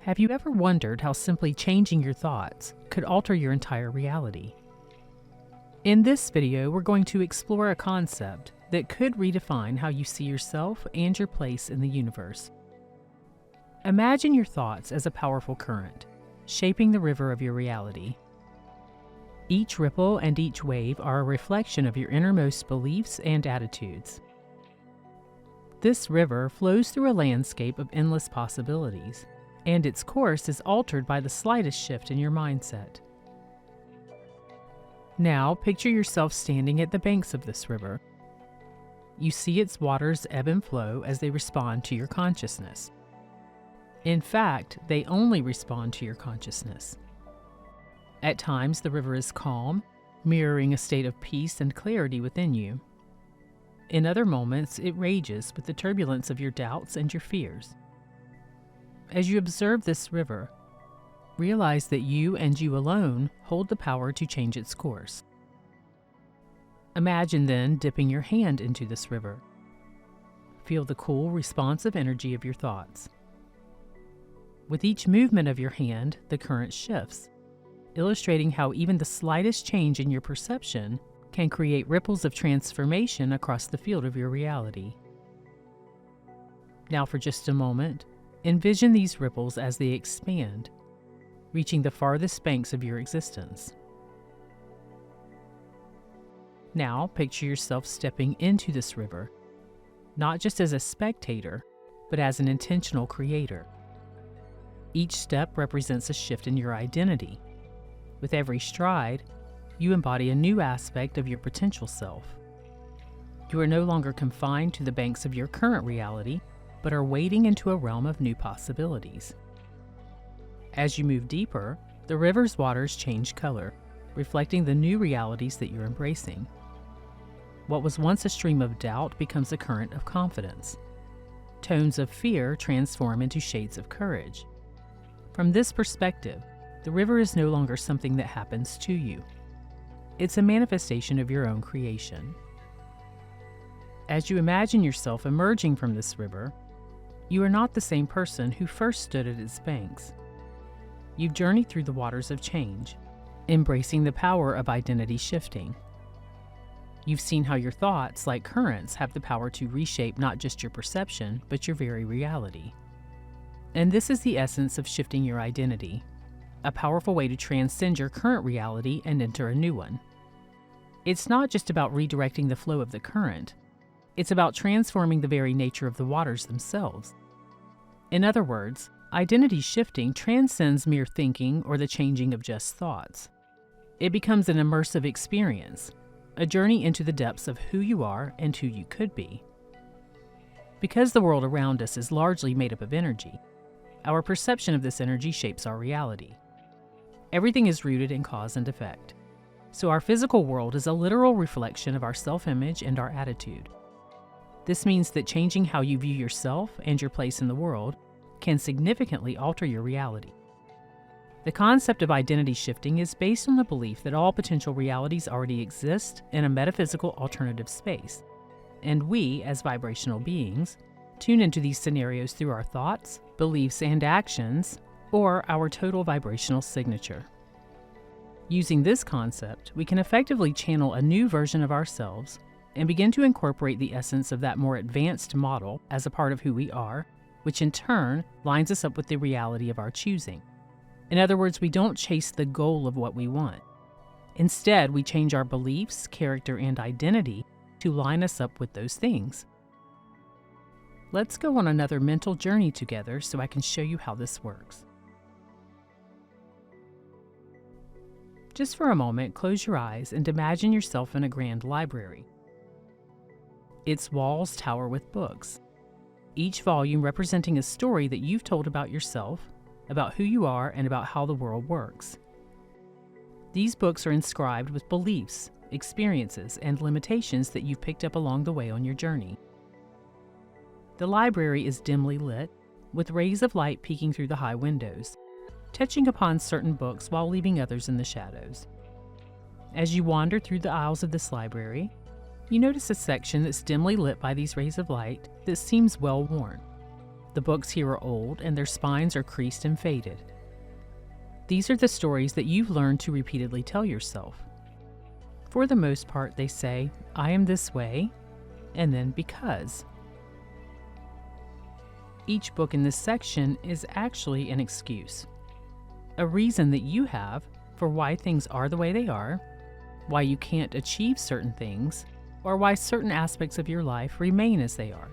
Have you ever wondered how simply changing your thoughts could alter your entire reality? In this video, we're going to explore a concept that could redefine how you see yourself and your place in the universe. Imagine your thoughts as a powerful current, shaping the river of your reality. Each ripple and each wave are a reflection of your innermost beliefs and attitudes. This river flows through a landscape of endless possibilities, and its course is altered by the slightest shift in your mindset. Now, picture yourself standing at the banks of this river. You see its waters ebb and flow as they respond to your consciousness. In fact, they only respond to your consciousness. At times, the river is calm, mirroring a state of peace and clarity within you. In other moments, it rages with the turbulence of your doubts and your fears. As you observe this river, realize that you and you alone hold the power to change its course. Imagine then dipping your hand into this river. Feel the cool, responsive energy of your thoughts. With each movement of your hand, the current shifts, illustrating how even the slightest change in your perception can create ripples of transformation across the field of your reality. Now, for just a moment, envision these ripples as they expand, reaching the farthest banks of your existence. Now, picture yourself stepping into this river, not just as a spectator, but as an intentional creator. Each step represents a shift in your identity. With every stride, you embody a new aspect of your potential self. You are no longer confined to the banks of your current reality, but are wading into a realm of new possibilities. As you move deeper, the river's waters change color, reflecting the new realities that you're embracing. What was once a stream of doubt becomes a current of confidence. Tones of fear transform into shades of courage. From this perspective, the river is no longer something that happens to you. It's a manifestation of your own creation. As you imagine yourself emerging from this river, you are not the same person who first stood at its banks. You've journeyed through the waters of change, embracing the power of identity shifting. You've seen how your thoughts, like currents, have the power to reshape not just your perception, but your very reality. And this is the essence of shifting your identity, a powerful way to transcend your current reality and enter a new one. It's not just about redirecting the flow of the current, it's about transforming the very nature of the waters themselves. In other words, identity shifting transcends mere thinking or the changing of just thoughts. It becomes an immersive experience, a journey into the depths of who you are and who you could be. Because the world around us is largely made up of energy, our perception of this energy shapes our reality. Everything is rooted in cause and effect. So our physical world is a literal reflection of our self-image and our attitude. This means that changing how you view yourself and your place in the world can significantly alter your reality. The concept of identity shifting is based on the belief that all potential realities already exist in a metaphysical alternative space, and we, as vibrational beings, tune into these scenarios through our thoughts, beliefs, and actions, or our total vibrational signature. Using this concept, we can effectively channel a new version of ourselves and begin to incorporate the essence of that more advanced model as a part of who we are, which in turn lines us up with the reality of our choosing. In other words, we don't chase the goal of what we want. Instead, we change our beliefs, character, and identity to line us up with those things. Let's go on another mental journey together so I can show you how this works. Just for a moment, close your eyes and imagine yourself in a grand library. Its walls tower with books, each volume representing a story that you've told about yourself, about who you are, and about how the world works. These books are inscribed with beliefs, experiences, and limitations that you've picked up along the way on your journey. The library is dimly lit, with rays of light peeking through the high windows, touching upon certain books while leaving others in the shadows. As you wander through the aisles of this library, you notice a section that's dimly lit by these rays of light that seems well worn. The books here are old and their spines are creased and faded. These are the stories that you've learned to repeatedly tell yourself. For the most part, they say, "I am this way," and then "because." Each book in this section is actually an excuse, a reason that you have for why things are the way they are, why you can't achieve certain things, or why certain aspects of your life remain as they are.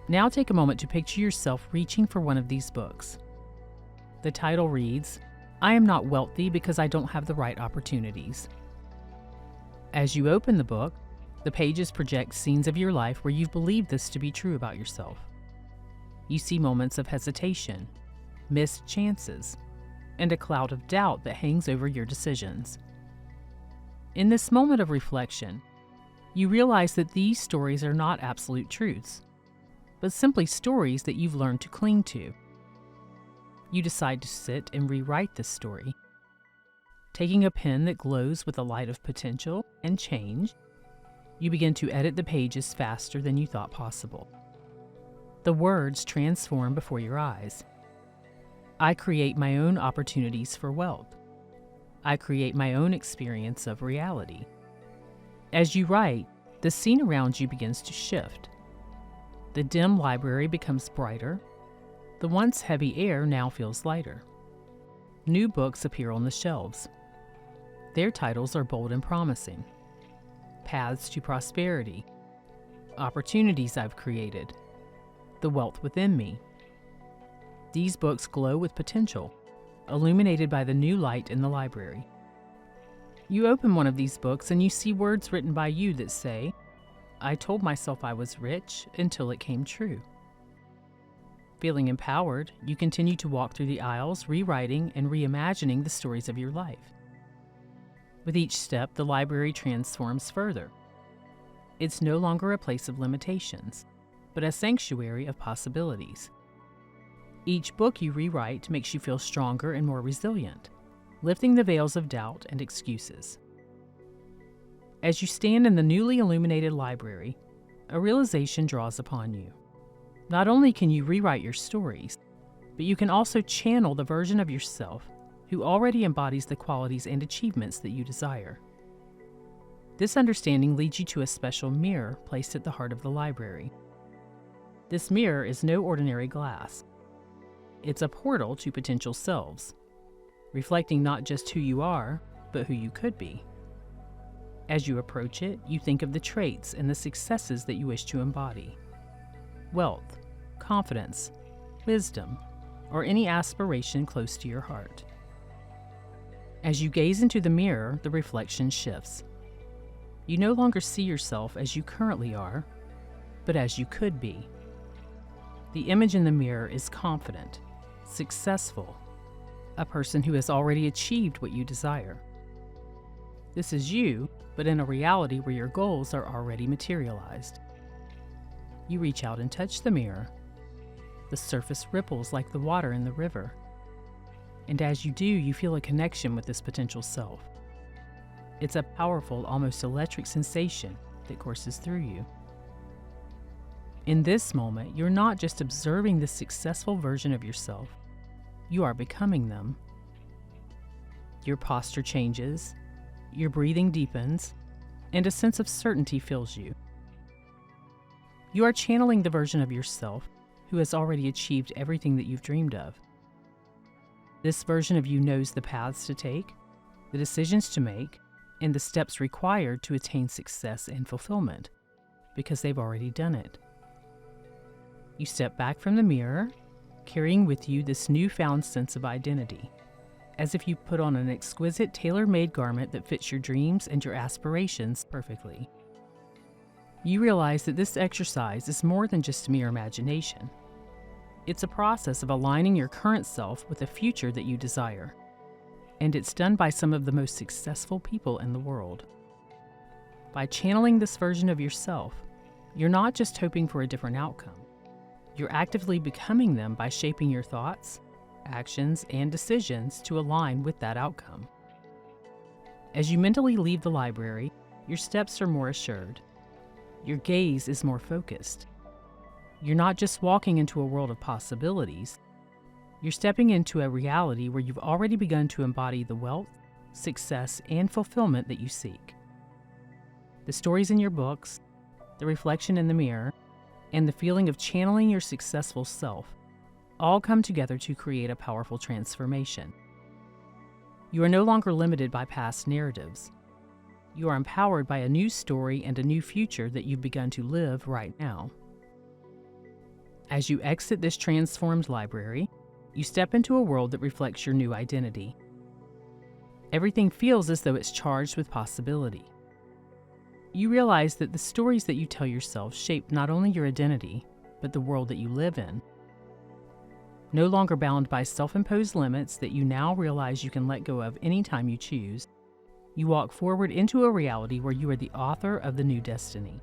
Now take a moment to picture yourself reaching for one of these books. The title reads, "I am not wealthy because I don't have the right opportunities." As you open the book, the pages project scenes of your life where you've believed this to be true about yourself. You see moments of hesitation, missed chances, and a cloud of doubt that hangs over your decisions. In this moment of reflection, you realize that these stories are not absolute truths, but simply stories that you've learned to cling to. You decide to sit and rewrite this story. Taking a pen that glows with the light of potential and change, you begin to edit the pages faster than you thought possible. The words transform before your eyes. I create my own opportunities for wealth. I create my own experience of reality. As you write, the scene around you begins to shift. The dim library becomes brighter. The once heavy air now feels lighter. New books appear on the shelves. Their titles are bold and promising. Paths to Prosperity, Opportunities I've Created, The Wealth Within Me. These books glow with potential, illuminated by the new light in the library. You open one of these books and you see words written by you that say, "I told myself I was rich until it came true." Feeling empowered, you continue to walk through the aisles, rewriting and reimagining the stories of your life. With each step, the library transforms further. It's no longer a place of limitations, but a sanctuary of possibilities. Each book you rewrite makes you feel stronger and more resilient, lifting the veils of doubt and excuses. As you stand in the newly illuminated library, a realization draws upon you. Not only can you rewrite your stories, but you can also channel the version of yourself who already embodies the qualities and achievements that you desire. This understanding leads you to a special mirror placed at the heart of the library. This mirror is no ordinary glass. It's a portal to potential selves, reflecting not just who you are, but who you could be. As you approach it, you think of the traits and the successes that you wish to embody. Wealth, confidence, wisdom, or any aspiration close to your heart. As you gaze into the mirror, the reflection shifts. You no longer see yourself as you currently are, but as you could be. The image in the mirror is confident, successful, a person who has already achieved what you desire. This is you, but in a reality where your goals are already materialized. You reach out and touch the mirror. The surface ripples like the water in the river. And as you do, you feel a connection with this potential self. It's a powerful, almost electric sensation that courses through you. In this moment, you're not just observing the successful version of yourself, you are becoming them. Your posture changes, your breathing deepens, and a sense of certainty fills you. You are channeling the version of yourself who has already achieved everything that you've dreamed of. This version of you knows the paths to take, the decisions to make, and the steps required to attain success and fulfillment, because they've already done it. You step back from the mirror, carrying with you this newfound sense of identity, as if you put on an exquisite tailor-made garment that fits your dreams and your aspirations perfectly. You realize that this exercise is more than just mere imagination. It's a process of aligning your current self with a future that you desire. And it's done by some of the most successful people in the world. By channeling this version of yourself, you're not just hoping for a different outcome. You're actively becoming them by shaping your thoughts, actions, and decisions to align with that outcome. As you mentally leave the library, your steps are more assured. Your gaze is more focused. You're not just walking into a world of possibilities, you're stepping into a reality where you've already begun to embody the wealth, success, and fulfillment that you seek. The stories in your books, the reflection in the mirror, and the feeling of channeling your successful self all come together to create a powerful transformation. You are no longer limited by past narratives. You are empowered by a new story and a new future that you've begun to live right now. As you exit this transformed library, you step into a world that reflects your new identity. Everything feels as though it's charged with possibility. You realize that the stories that you tell yourself shape not only your identity, but the world that you live in. No longer bound by self-imposed limits that you now realize you can let go of anytime you choose, you walk forward into a reality where you are the author of the new destiny.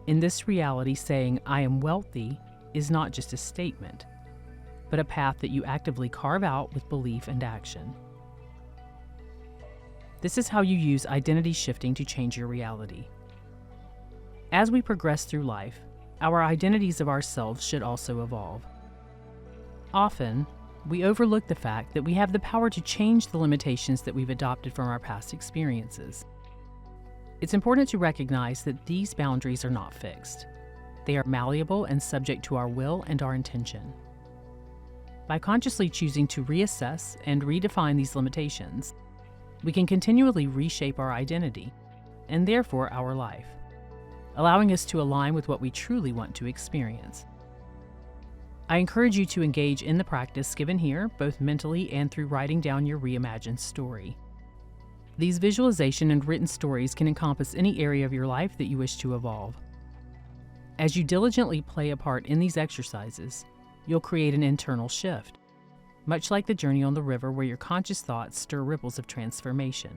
In this reality, saying, "I am wealthy," is not just a statement, but a path that you actively carve out with belief and action. This is how you use identity shifting to change your reality. As we progress through life, our identities of ourselves should also evolve. Often, we overlook the fact that we have the power to change the limitations that we've adopted from our past experiences. It's important to recognize that these boundaries are not fixed. They are malleable and subject to our will and our intention. By consciously choosing to reassess and redefine these limitations, we can continually reshape our identity, and therefore our life, allowing us to align with what we truly want to experience. I encourage you to engage in the practice given here, both mentally and through writing down your reimagined story. These visualization and written stories can encompass any area of your life that you wish to evolve. As you diligently play a part in these exercises, you'll create an internal shift, much like the journey on the river where your conscious thoughts stir ripples of transformation.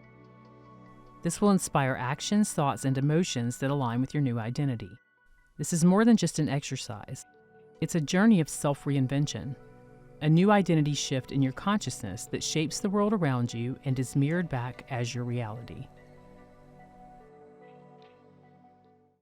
This will inspire actions, thoughts, and emotions that align with your new identity. This is more than just an exercise. It's a journey of self-reinvention, a new identity shift in your consciousness that shapes the world around you and is mirrored back as your reality.